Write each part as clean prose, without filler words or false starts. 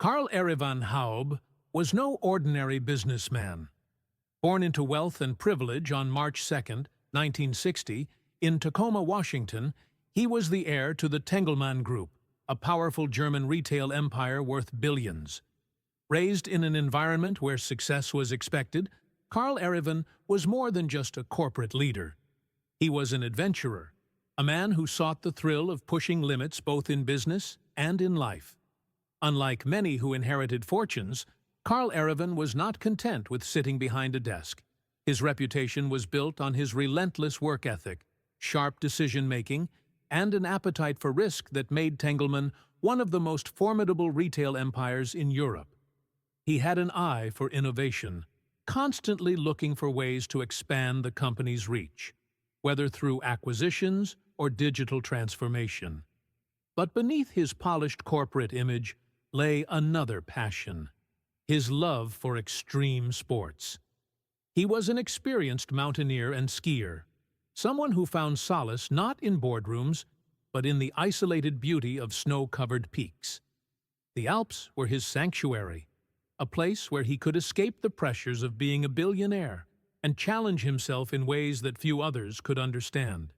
Karl Erivan Haub was no ordinary businessman. Born into wealth and privilege on March 2, 1960, in Tacoma, Washington, he was the heir to the Tengelmann Group, a powerful German retail empire worth billions. Raised in an environment where success was expected, Karl Erivan was more than just a corporate leader. He was an adventurer, a man who sought the thrill of pushing limits both in business and in life. Unlike many who inherited fortunes, Karl Erivan was not content with sitting behind a desk. His reputation was built on his relentless work ethic, sharp decision-making, and an appetite for risk that made Tengelmann one of the most formidable retail empires in Europe. He had an eye for innovation, constantly looking for ways to expand the company's reach, whether through acquisitions or digital transformation. But beneath his polished corporate image lay another passion: his love for extreme sports. He was an experienced mountaineer and skier, someone who found solace not in boardrooms, but in the isolated beauty of snow-covered peaks. The Alps were his sanctuary, a place where he could escape the pressures of being a billionaire and challenge himself in ways that few others could understand.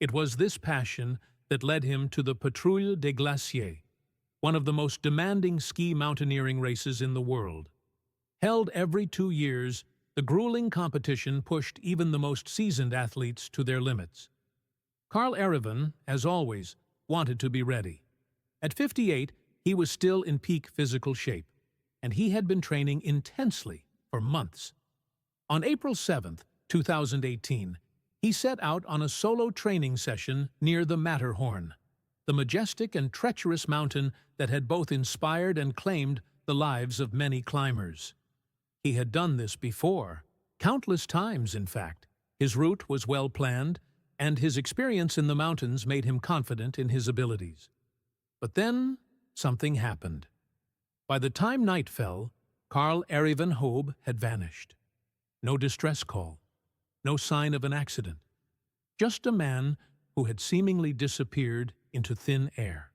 It was this passion that led him to the Patrouille des Glaciers, one of the most demanding ski mountaineering races in the world. Held every 2 years, the grueling competition pushed even the most seasoned athletes to their limits. Karl Erivan, as always, wanted to be ready. At 58, he was still in peak physical shape, and he had been training intensely for months. On April 7, 2018, he set out on a solo training session near the Matterhorn, the majestic and treacherous mountain that had both inspired and claimed the lives of many climbers. He had done this before, countless times in fact. His route was well planned, and his experience in the mountains made him confident in his abilities. But then, something happened. By the time night fell, Karl Erivan Haub had vanished. No distress call, no sign of an accident. Just a man who had seemingly disappeared into thin air.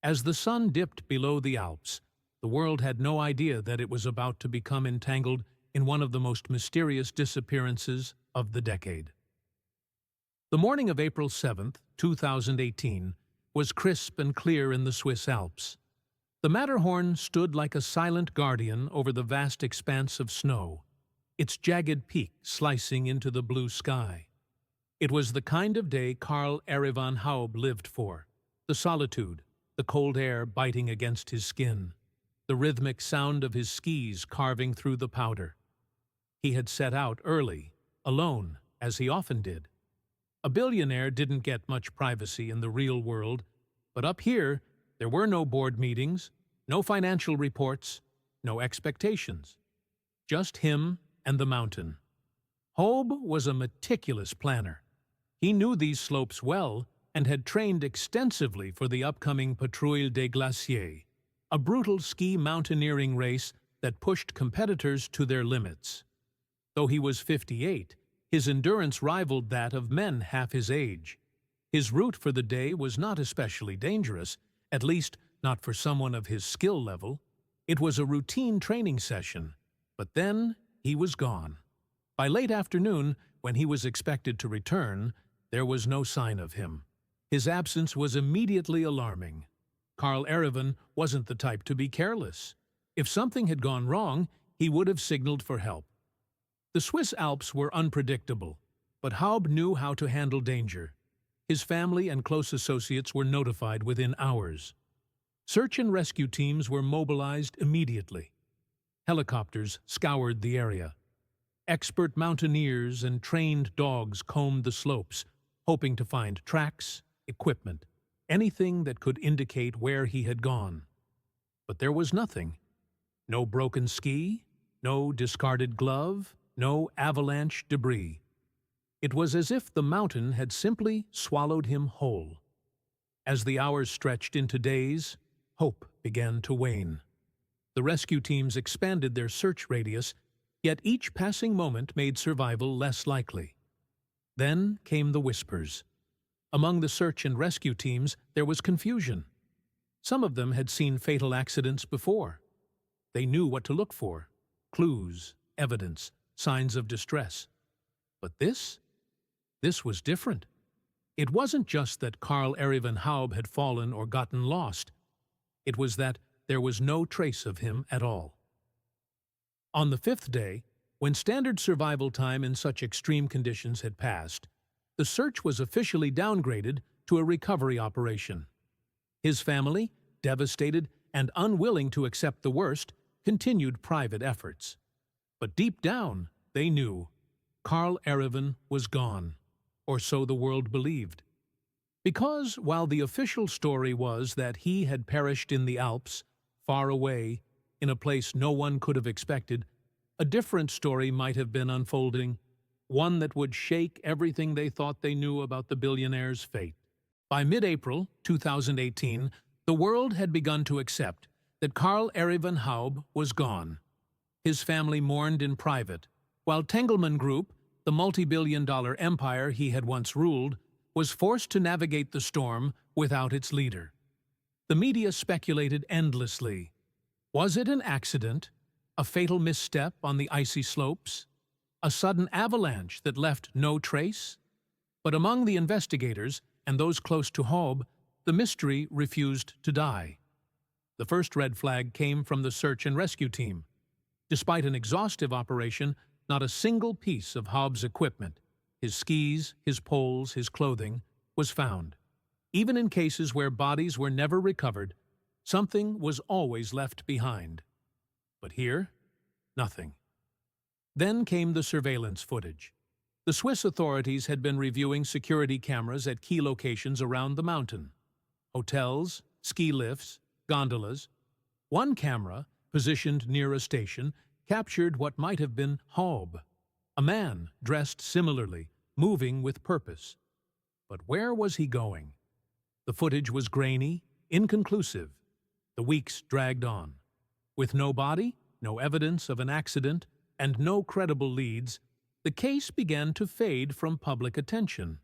As the sun dipped below the Alps, the world had no idea that it was about to become entangled in one of the most mysterious disappearances of the decade. The morning of April 7, 2018, was crisp and clear in the Swiss Alps. The Matterhorn stood like a silent guardian over the vast expanse of snow, its jagged peak slicing into the blue sky. It was the kind of day Karl Erivan Haub lived for: the solitude, the cold air biting against his skin, the rhythmic sound of his skis carving through the powder. He had set out early, alone, as he often did. A billionaire didn't get much privacy in the real world, but up here there were no board meetings, no financial reports, no expectations. Just him and the mountain. Haub was a meticulous planner. He knew these slopes well and had trained extensively for the upcoming Patrouille des Glaciers, a brutal ski mountaineering race that pushed competitors to their limits. Though he was 58, his endurance rivaled that of men half his age. His route for the day was not especially dangerous, at least not for someone of his skill level. It was a routine training session, but then he was gone. By late afternoon, when he was expected to return, there was no sign of him. His absence was immediately alarming. Karl Erivan wasn't the type to be careless. If something had gone wrong, he would have signaled for help. The Swiss Alps were unpredictable, but Haub knew how to handle danger. His family and close associates were notified within hours. Search and rescue teams were mobilized immediately. Helicopters scoured the area. Expert mountaineers and trained dogs combed the slopes, hoping to find tracks, equipment, anything that could indicate where he had gone. But there was nothing. No broken ski, no discarded glove, no avalanche debris. It was as if the mountain had simply swallowed him whole. As the hours stretched into days, hope began to wane. The rescue teams expanded their search radius, yet each passing moment made survival less likely. Then came the whispers. Among the search and rescue teams, there was confusion. Some of them had seen fatal accidents before. They knew what to look for: clues, evidence, signs of distress. But this was different. It wasn't just that Karl Erwin Haub had fallen or gotten lost. It was that there was no trace of him at all. On the fifth day, when standard survival time in such extreme conditions had passed, the search was officially downgraded to a recovery operation. His family, devastated and unwilling to accept the worst, continued private efforts. But deep down, they knew Karl Erwin was gone, or so the world believed. Because while the official story was that he had perished in the Alps, far away, in a place no one could have expected, a different story might have been unfolding, one that would shake everything they thought they knew about the billionaire's fate. By mid-April 2018, the world had begun to accept that Karl Erwin Haub was gone. His family mourned in private, while Tengelmann Group, the multi-billion-dollar empire he had once ruled, was forced to navigate the storm without its leader. The media speculated endlessly. Was it an accident? A fatal misstep on the icy slopes? A sudden avalanche that left no trace? But among the investigators and those close to Haub, the mystery refused to die. The first red flag came from the search and rescue team. Despite an exhaustive operation, not a single piece of Haub's equipment, his skis, his poles, his clothing, was found. Even in cases where bodies were never recovered, something was always left behind. But here, nothing. Then came the surveillance footage. The Swiss authorities had been reviewing security cameras at key locations around the mountain. Hotels, ski lifts, gondolas. One camera, positioned near a station, captured what might have been Haub, a man dressed similarly, moving with purpose. But where was he going? The footage was grainy, inconclusive. The weeks dragged on. With no body, no evidence of an accident, and no credible leads, the case began to fade from public attention.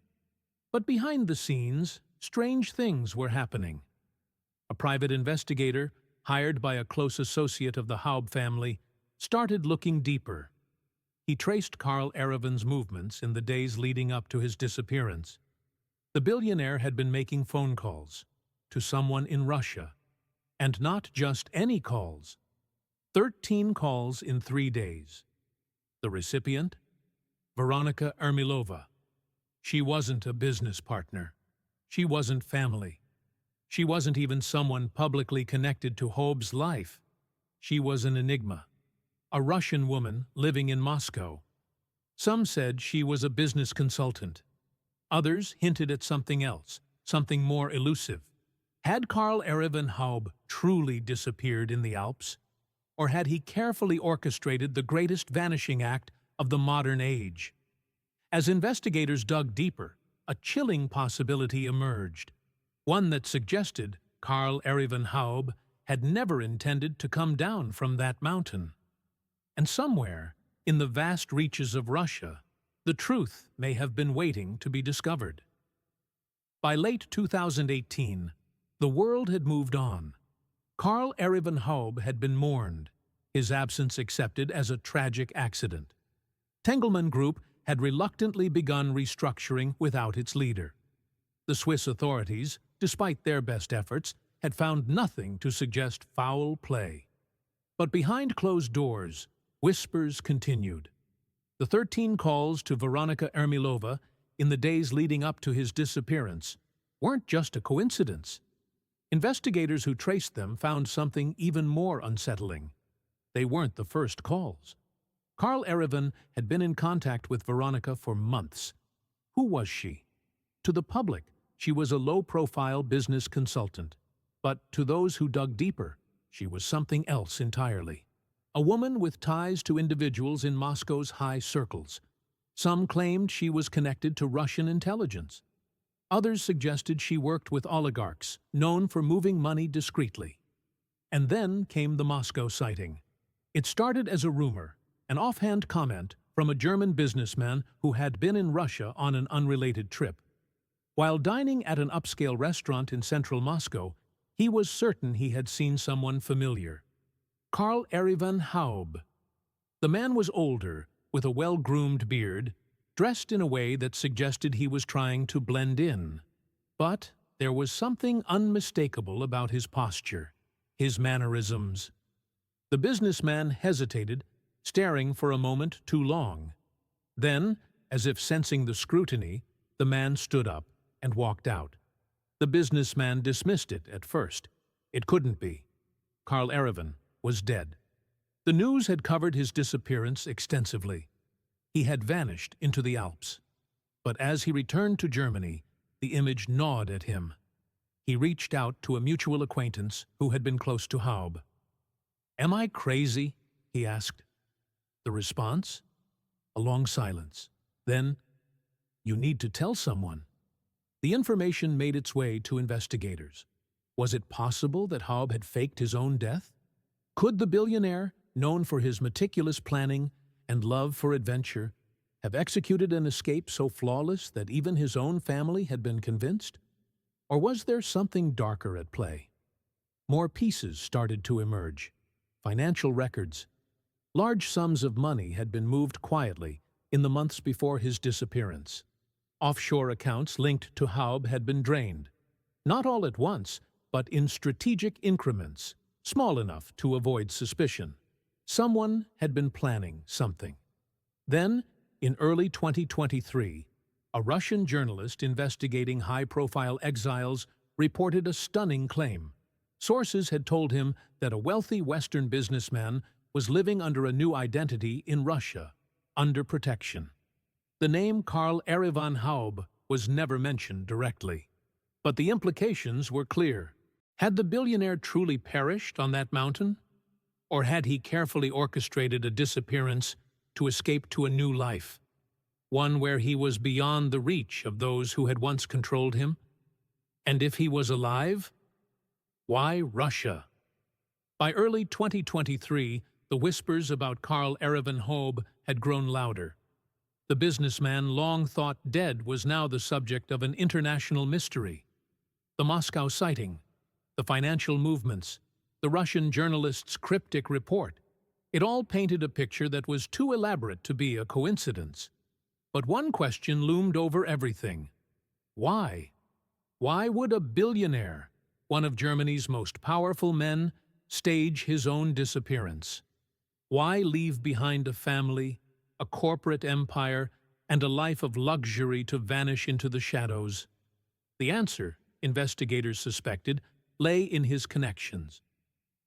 But behind the scenes, strange things were happening. A private investigator, hired by a close associate of the Haub family, started looking deeper. He traced Karl Erwin's movements in the days leading up to his disappearance. The billionaire had been making phone calls to someone in Russia, and not just any calls. 13 calls in 3 days. The recipient? Veronika Ermilova. She wasn't a business partner. She wasn't family. She wasn't even someone publicly connected to Haub's life. She was an enigma. A Russian woman living in Moscow. Some said she was a business consultant. Others hinted at something else, something more elusive. Had Karl Erwin Haub truly disappeared in the Alps? Or had he carefully orchestrated the greatest vanishing act of the modern age? As investigators dug deeper, a chilling possibility emerged, one that suggested Karl Erwin Haub had never intended to come down from that mountain. And somewhere, in the vast reaches of Russia, the truth may have been waiting to be discovered. By late 2018, the world had moved on. Karl Erwin Haub had been mourned, his absence accepted as a tragic accident. Tengelmann Group had reluctantly begun restructuring without its leader. The Swiss authorities, despite their best efforts, had found nothing to suggest foul play. But behind closed doors, whispers continued. The 13 calls to Veronika Ermilova in the days leading up to his disappearance weren't just a coincidence. Investigators who traced them found something even more unsettling. They weren't the first calls. Karl Erwin had been in contact with Veronika for months. Who was she? To the public, she was a low-profile business consultant. But to those who dug deeper, she was something else entirely. A woman with ties to individuals in Moscow's high circles. Some claimed she was connected to Russian intelligence. Others suggested she worked with oligarchs, known for moving money discreetly. And then came the Moscow sighting. It started as a rumor, an offhand comment from a German businessman who had been in Russia on an unrelated trip. While dining at an upscale restaurant in central Moscow, He was certain he had seen someone familiar. Karl Erivan Haub. The man was older, with a well-groomed beard, dressed in a way that suggested he was trying to blend in. But there was something unmistakable about his posture, his mannerisms. The businessman hesitated, staring for a moment too long. Then, as if sensing the scrutiny, the man stood up and walked out. The businessman dismissed it at first. It couldn't be. Karl Erivan was dead. The news had covered his disappearance extensively. He had vanished into the Alps. But as he returned to Germany, the image gnawed at him. He reached out to a mutual acquaintance who had been close to Haub. "Am I crazy?" he asked. The response? A long silence. Then, "You need to tell someone." The information made its way to investigators. Was it possible that Haub had faked his own death? Could the billionaire, known for his meticulous planning and love for adventure, have executed an escape so flawless that even his own family had been convinced? Or was there something darker at play? More pieces started to emerge. Financial records. Large sums of money had been moved quietly in the months before his disappearance. Offshore accounts linked to Haub had been drained. Not all at once, but in strategic increments, small enough to avoid suspicion. Someone had been planning something. Then, in early 2023, a Russian journalist investigating high-profile exiles reported a stunning claim. Sources had told him that a wealthy Western businessman was living under a new identity in Russia, under protection. The name Karl Erivan Haub was never mentioned directly. But the implications were clear. Had the billionaire truly perished on that mountain? Or had he carefully orchestrated a disappearance to escape to a new life? One where he was beyond the reach of those who had once controlled him? And if he was alive? Why Russia? By early 2023, the whispers about Karl Erivan Haub had grown louder. The businessman long thought dead was now the subject of an international mystery. The Moscow sighting, the financial movements, the Russian journalist's cryptic report. It all painted a picture that was too elaborate to be a coincidence. But one question loomed over everything. Why? Why would a billionaire, one of Germany's most powerful men, stage his own disappearance? Why leave behind a family, a corporate empire, and a life of luxury to vanish into the shadows? The answer, investigators suspected, lay in his connections.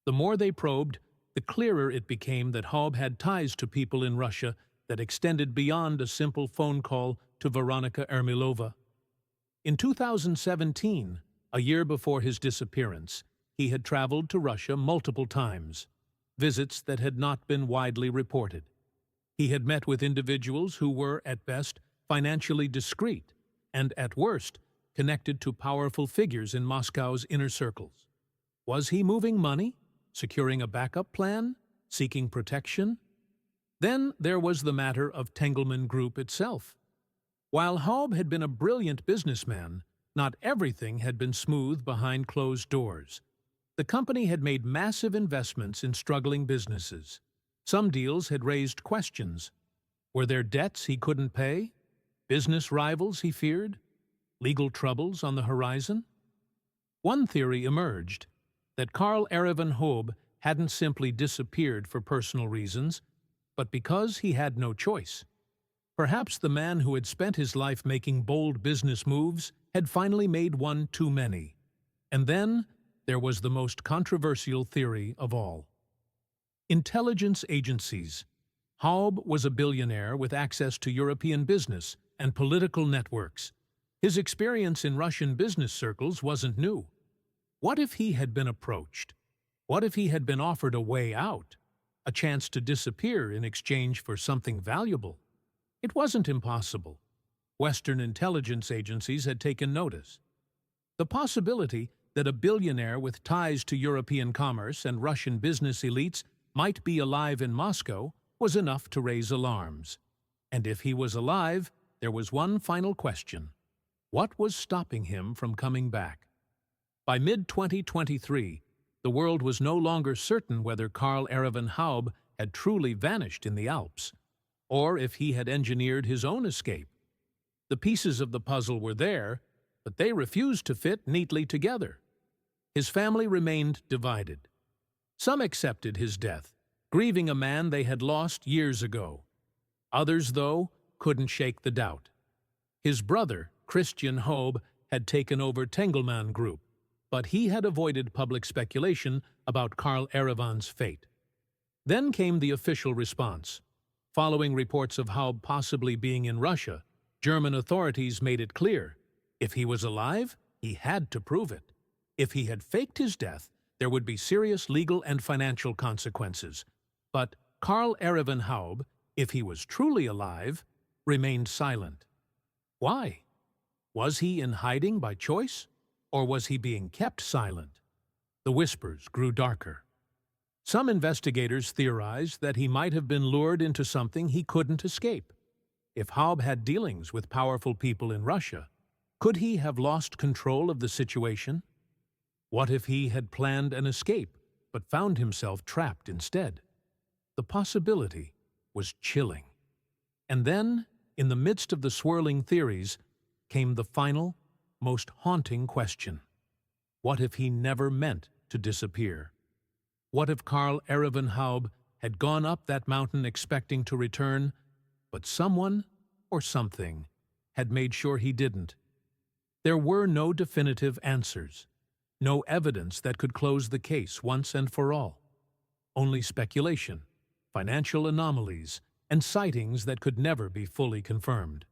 The more they probed, the clearer it became that Haub had ties to people in Russia that extended beyond a simple phone call to Veronika Ermilova. In 2017, a year before his disappearance, he had traveled to Russia multiple times, visits that had not been widely reported. He had met with individuals who were, at best, financially discreet, and at worst, connected to powerful figures in Moscow's inner circles. Was he moving money, securing a backup plan, seeking protection? Then there was the matter of Tengelmann Group itself. While Haub had been a brilliant businessman, not everything had been smooth behind closed doors. The company had made massive investments in struggling businesses. Some deals had raised questions. Were there debts he couldn't pay? Business rivals he feared? Legal troubles on the horizon? One theory emerged, that Karl Erivan Haub hadn't simply disappeared for personal reasons, but because he had no choice. Perhaps the man who had spent his life making bold business moves had finally made one too many. And then there was the most controversial theory of all. Intelligence agencies. Haub was a billionaire with access to European business and political networks. His experience in Russian business circles wasn't new. What if he had been approached? What if he had been offered a way out, a chance to disappear in exchange for something valuable? It wasn't impossible. Western intelligence agencies had taken notice. The possibility that a billionaire with ties to European commerce and Russian business elites might be alive in Moscow was enough to raise alarms. And if he was alive, there was one final question. What was stopping him from coming back? By mid-2023, the world was no longer certain whether Karl Erevan Haub had truly vanished in the Alps, or if he had engineered his own escape. The pieces of the puzzle were there, but they refused to fit neatly together. His family remained divided. Some accepted his death, grieving a man they had lost years ago. Others, though, couldn't shake the doubt. His brother, Christian Haub, had taken over Tengelmann Group, but he had avoided public speculation about Karl Erevan's fate. Then came the official response. Following reports of Haub possibly being in Russia, German authorities made it clear, if he was alive, he had to prove it. If he had faked his death, there would be serious legal and financial consequences. But Karl Erevan Haub, if he was truly alive, remained silent. Why? Was he in hiding by choice, or was he being kept silent? The whispers grew darker. Some investigators theorized that he might have been lured into something he couldn't escape. If Haub had dealings with powerful people in Russia, could he have lost control of the situation? What if he had planned an escape, but found himself trapped instead? The possibility was chilling. And then, in the midst of the swirling theories, came the final, most haunting question. What if he never meant to disappear? What if Karl Erevan Haub had gone up that mountain expecting to return, but someone or something had made sure he didn't? There were no definitive answers, no evidence that could close the case once and for all. Only speculation, financial anomalies, and sightings that could never be fully confirmed.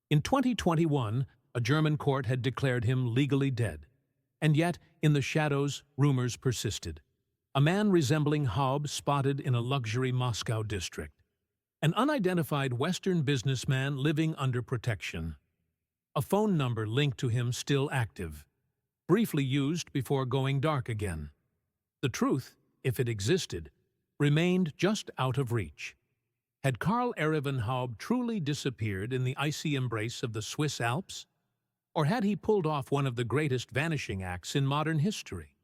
In 2021, a German court had declared him legally dead. And yet, in the shadows, rumors persisted. A man resembling Haub spotted in a luxury Moscow district. An unidentified Western businessman living under protection. A phone number linked to him still active, briefly used before going dark again. The truth, if it existed, remained just out of reach. Had Karl Erevan Haub truly disappeared in the icy embrace of the Swiss Alps? Or had he pulled off one of the greatest vanishing acts in modern history?